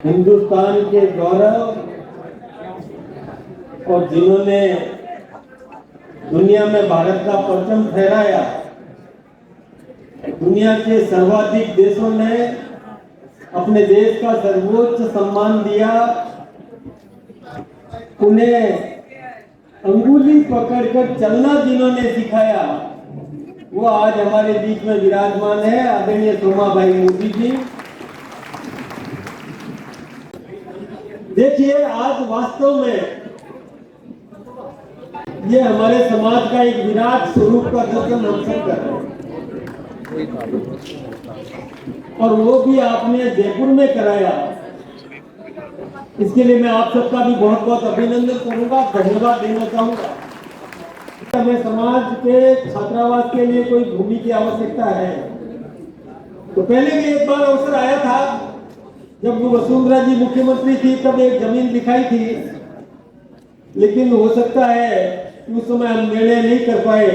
हिंदुस्तान के गौरव और जिन्होंने दुनिया में भारत का परचम फहराया, दुनिया के सर्वाधिक देशों ने अपने देश का सर्वोच्च सम्मान दिया, उन्हें अंगुली पकड़कर चलना जिन्होंने सिखाया, वो आज हमारे बीच में विराजमान है, आदरणीय सोमाभाई मोदी जी। देखिए, आज वास्तव में ये हमारे समाज का एक विराट स्वरूप का दर्शन हम सब कर रहे हैं, और वो भी आपने जयपुर में कराया। इसके लिए मैं आप सबका भी बहुत बहुत अभिनंदन करूंगा, धन्यवाद देना चाहूंगा। हमें समाज के छात्रावास के लिए कोई भूमि की आवश्यकता है, तो पहले भी एक बार अवसर आया था जब वसुंधरा जी मुख्यमंत्री थी, तब एक जमीन दिखाई थी, लेकिन हो सकता है उस समय हम निर्णय नहीं कर पाए।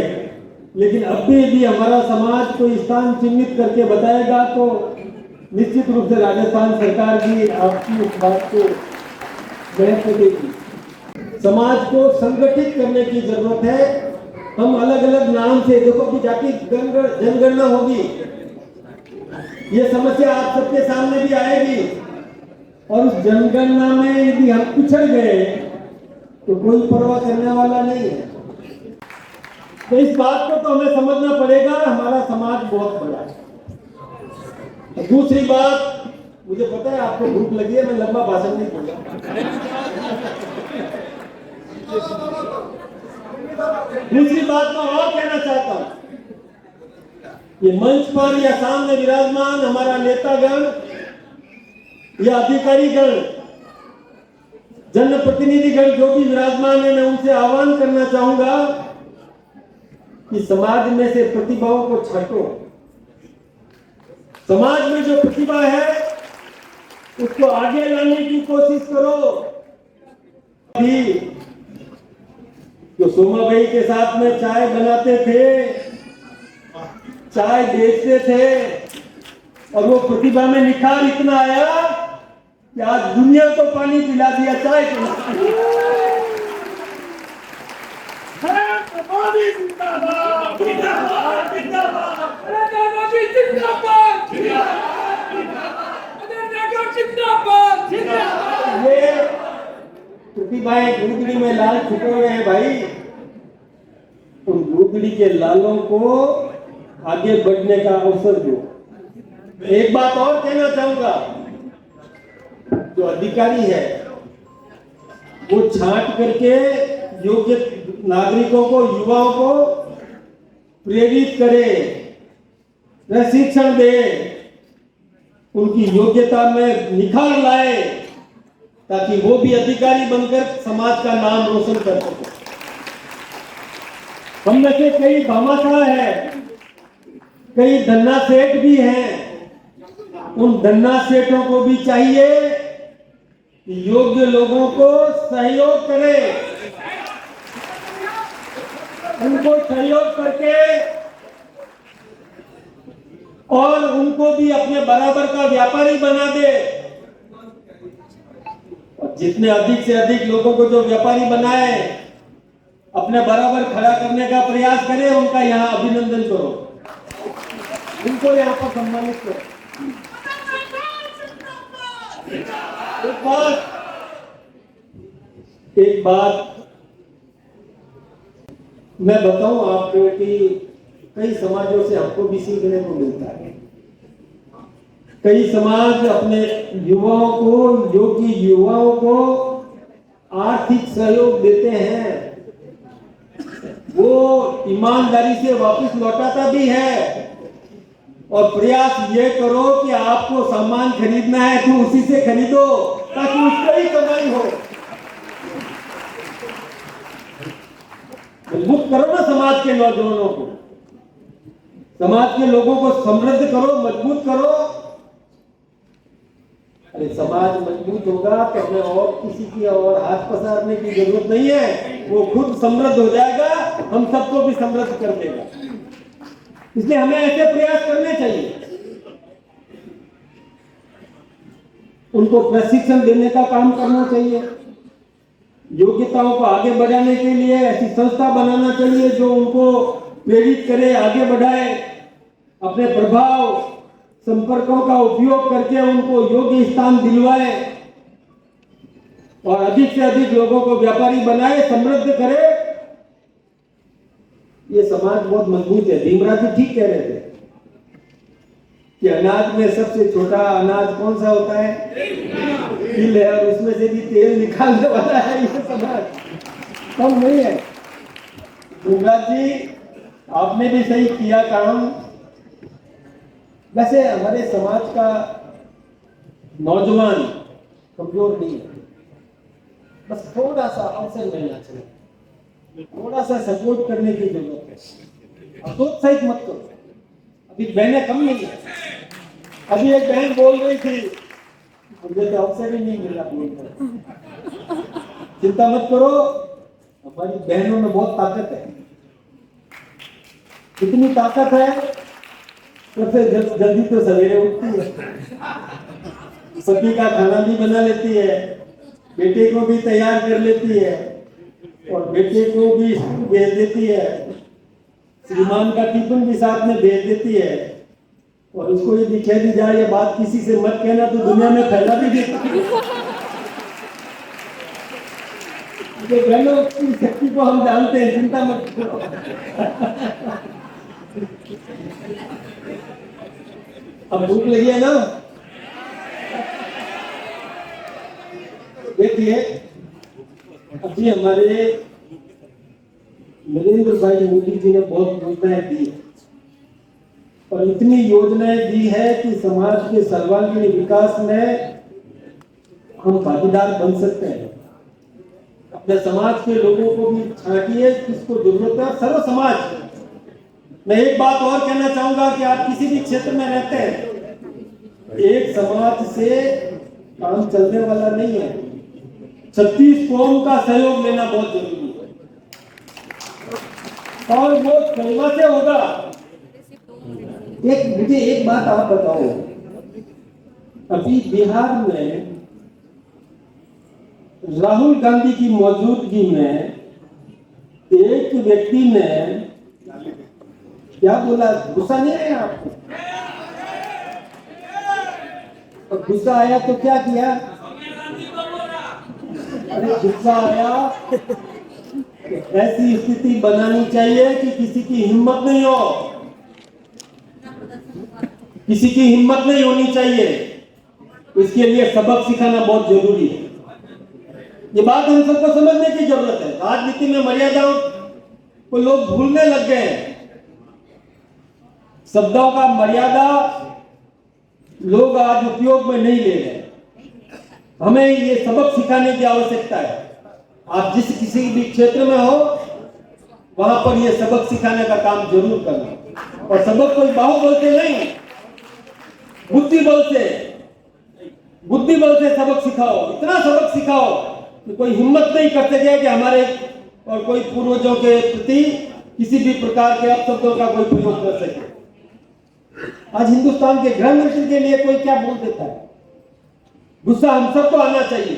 लेकिन अब भी यदि हमारा समाज कोई स्थान चिन्हित करके बताएगा तो निश्चित रूप से राजस्थान सरकार भी आपकी उस बात को महत्व देगी। समाज को संगठित करने की जरूरत है। हम अलग अलग नाम से, देखो कि जाति जनगणना होगी, ये समस्या आप सबके सामने भी आएगी, और उस जनगणना में यदि हम पिछड़ गए तो कोई परवाह करने वाला नहीं है। तो इस बात को तो हमें समझना पड़ेगा, हमारा समाज बहुत बड़ा है। दूसरी बात, मुझे पता है आपको भूख लगी है, मैं लंबा भाषण नहीं बोलूंगा। दूसरी बात मैं और कहना चाहता हूं, ये मंच पर या सामने विराजमान हमारा नेतागण या अधिकारीगण, जनप्रतिनिधिगण जो भी विराजमान है, मैं उनसे आह्वान करना चाहूंगा कि समाज में से प्रतिभाओं को छांटो। समाज में जो प्रतिभा है उसको आगे लाने की कोशिश करो। अभी जो सोमाभाई के साथ में चाय बनाते थे, चाय बेचते थे, और वो प्रतिभा में निखार इतना आया कि आज दुनिया को पानी पिला दिया चाय के। ये प्रतिभाएं दूधड़ी में लाल छुपे हुए हैं भाई, उन दूधड़ी के लालों को आगे बढ़ने का अवसर दो। एक बात और कहना चाहूंगा, जो अधिकारी है वो छांट करके योग्य नागरिकों को, युवाओं को प्रेरित करे, प्रशिक्षण दे, उनकी योग्यता में निखार लाए, ताकि वो भी अधिकारी बनकर समाज का नाम रोशन कर सके। हम में से कई भामाशाह है, कई धन्ना सेठ भी हैं। उन धन्ना सेठों को भी चाहिए कि योग्य लोगों को सहयोग करे, उनको सहयोग करके और उनको भी अपने बराबर का व्यापारी बना दे। और जितने अधिक से अधिक लोगों को जो व्यापारी बनाए, अपने बराबर खड़ा करने का प्रयास करे, उनका यहाँ अभिनंदन करो, उनको यहाँ पर सम्मानित करो। एक बात मैं बताऊं आपको कि कई समाजों से हमको भी सीखने को मिलता है। कई समाज अपने युवाओं को, योग्य युवाओं को आर्थिक सहयोग देते हैं, वो ईमानदारी से वापस लौटाता भी है, और प्रयास ये करो कि आपको सामान खरीदना है तो उसी से खरीदो, ताकि उसका ही कमाई हो। मुक्त करो ना समाज के नौजवानों को, समाज के लोगों को समृद्ध करो, मजबूत करो। अरे समाज मजबूत होगा तो हमें और किसी की और हाथ पसारने की जरूरत नहीं है, वो खुद समृद्ध हो जाएगा, हम सबको भी समृद्ध कर देगा। इसलिए हमें ऐसे प्रयास करने चाहिए। उनको प्रशिक्षण देने का काम करना चाहिए। योग्यताओं को आगे बढ़ाने के लिए ऐसी संस्था बनाना चाहिए जो उनको प्रेरित करे, आगे बढ़ाए, अपने प्रभाव संपर्कों का उपयोग करके उनको योग्य स्थान दिलवाए और अधिक से अधिक लोगों को व्यापारी बनाए, समृद्ध करे। ये समाज बहुत मजबूत है। भीमराव जी ठीक कह रहे थे कि अनाज में सबसे छोटा अनाज कौन सा होता है? तिल है, और उसमें से भी तेल निकालने वाला है ये समाज, कम नहीं है। भीमराव जी आपने भी सही किया काम। वैसे हमारे समाज का नौजवान कमजोर नहीं है, बस थोड़ा सा अवसर मिलना चाहिए, थोड़ा सा सपोर्ट करने की जरूरत है। अब तो प्रोत्साहित मत करो, अभी बहनें कम नहीं है। अभी एक बहन बोल रही थी मुझे तो अवसर ही नहीं मिला बोलकर। चिंता मत करो, हमारी बहनों में बहुत ताकत है। कितनी ताकत है? तो फिर जल्दी तो सवेरे उठती है, पति का खाना भी बना लेती है, बेटे को भी तैयार कर लेती है और बेटे को भी स्कूल भेज देती है, श्रीमान का टिफिन भी साथ में भेज देती है। और उसको यदि कह दी जाए ये बात किसी से मत कहना तो दुनिया में फैला भी देती है। तो बहनों की शक्ति को हम जानते हैं, चिंता मत करो। अब भूख लगी है ना? देखिए अभी हमारे नरेंद्र भाई मोदी जी ने बहुत योजनाएं दी और इतनी योजनाएं दी है कि समाज के सर्वांगीण विकास में हम भागीदार बन सकते हैं। अपने समाज के लोगों को भी छांटिए किसको जरूरत है, सर्व समाज। मैं एक बात और कहना चाहूंगा कि आप किसी भी क्षेत्र में रहते हैं, एक समाज से काम चलने वाला नहीं है। 36 कौम का सहयोग लेना बहुत जरूरी है और वो कलमा से होगा। मुझे एक बात आप बताओ, अभी बिहार में राहुल गांधी की मौजूदगी में एक व्यक्ति ने क्या बोला? गुस्सा नहीं आया आपको? और गुस्सा आया तो क्या किया? अरे गुस्सा आया, ऐसी स्थिति बनानी चाहिए कि किसी की हिम्मत नहीं हो, किसी की हिम्मत नहीं होनी चाहिए। इसके लिए सबक सिखाना बहुत जरूरी है। ये बात हम सबको समझने की जरूरत है। राजनीति में मर्यादाओं को लोग भूलने लग गए हैं। शब्दों का मर्यादा लोग आज उपयोग में नहीं ले रहे। हमें ये सबक सिखाने की आवश्यकता है। आप जिस किसी भी क्षेत्र में हो वहां पर ये सबक सिखाने का काम जरूर करना। और सबक कोई बाहुबल से नहीं, बुद्धि बल से सबक सिखाओ। इतना सबक सिखाओ कि कोई हिम्मत नहीं कर सके कि हमारे और कोई पूर्वजों के प्रति किसी भी प्रकार के अपशब्दों का कोई प्रयोग कर सके। आज हिंदुस्तान के गृह मंत्री के लिए कोई क्या बोल देता है? गुस्सा हम सबको आना चाहिए।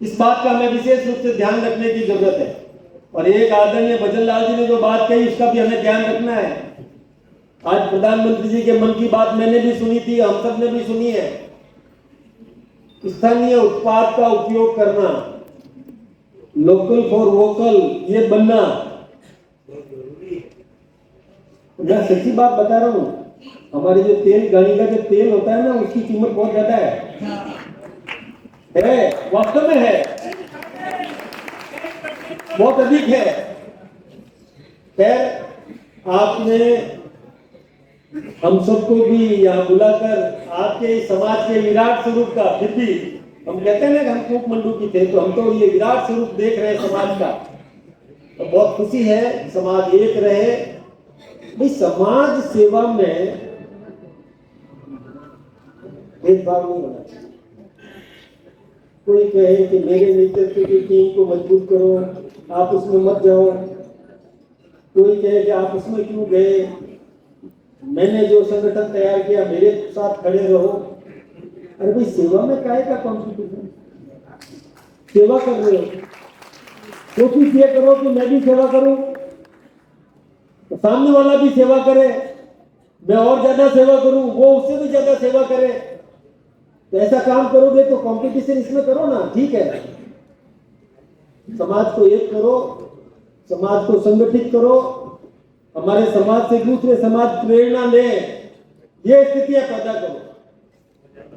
इस बात का हमें विशेष रूप से ध्यान रखने की जरूरत है। और एक आदरणीय भजनलाल जी ने जो बात कही उसका भी हमें ध्यान रखना है। आज प्रधानमंत्री जी के मन की बात मैंने भी सुनी थी, हम सब ने भी सुनी है। स्थानीय उत्पाद का उपयोग करना, लोकल फॉर वोकल ये बनना। मैं सच्ची बात बता रहा हूँ, हमारे जो तेल, गाड़ी का जो तेल होता है ना, उसकी कीमत बहुत ज्यादा है, वास्तव में है, बहुत अधिक है। खैर आपने हम सबको भी यहाँ बुलाकर आपके समाज के विराट स्वरूप का, फिर भी हम कहते हैं ना कि हम कोप मंडू की थे, तो हम तो ये विराट स्वरूप देख रहे हैं समाज का, तो बहुत खुशी है। समाज एक रहे। भाई समाज सेवा में भेदभाव नहीं होना चाहिए। कोई कहे कि मेरे नेतृत्व की टीम को मजबूत करो, आप उसमें मत जाओ। कोई कहे कि आप उसमें क्यों गए, मैंने जो संगठन तैयार किया मेरे साथ खड़े रहो। अरे भाई सेवा में काहे का कंपटीशन? सेवा कर रहे हो, कोशिश ये करो कि मैं भी सेवा करूं, तो सामने वाला भी सेवा करे, मैं और ज्यादा सेवा करूं, वो उससे भी ज्यादा सेवा करे। तो ऐसा काम करोगे तो कंपटीशन इसमें करो ना, ठीक है। समाज को एक करो, समाज को संगठित करो, हमारे समाज से दूसरे समाज प्रेरणा ले, ये स्थितियां पैदा करो।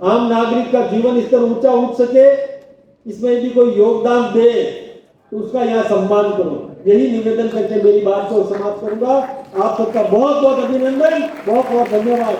आम नागरिक का जीवन स्तर ऊंचा उठ सके, इसमें यदि कोई योगदान दे तो उसका यहाँ सम्मान करो। यही निवेदन करके मेरी बात को समाप्त करूंगा। आप सबका बहुत बहुत अभिनंदन, बहुत बहुत धन्यवाद।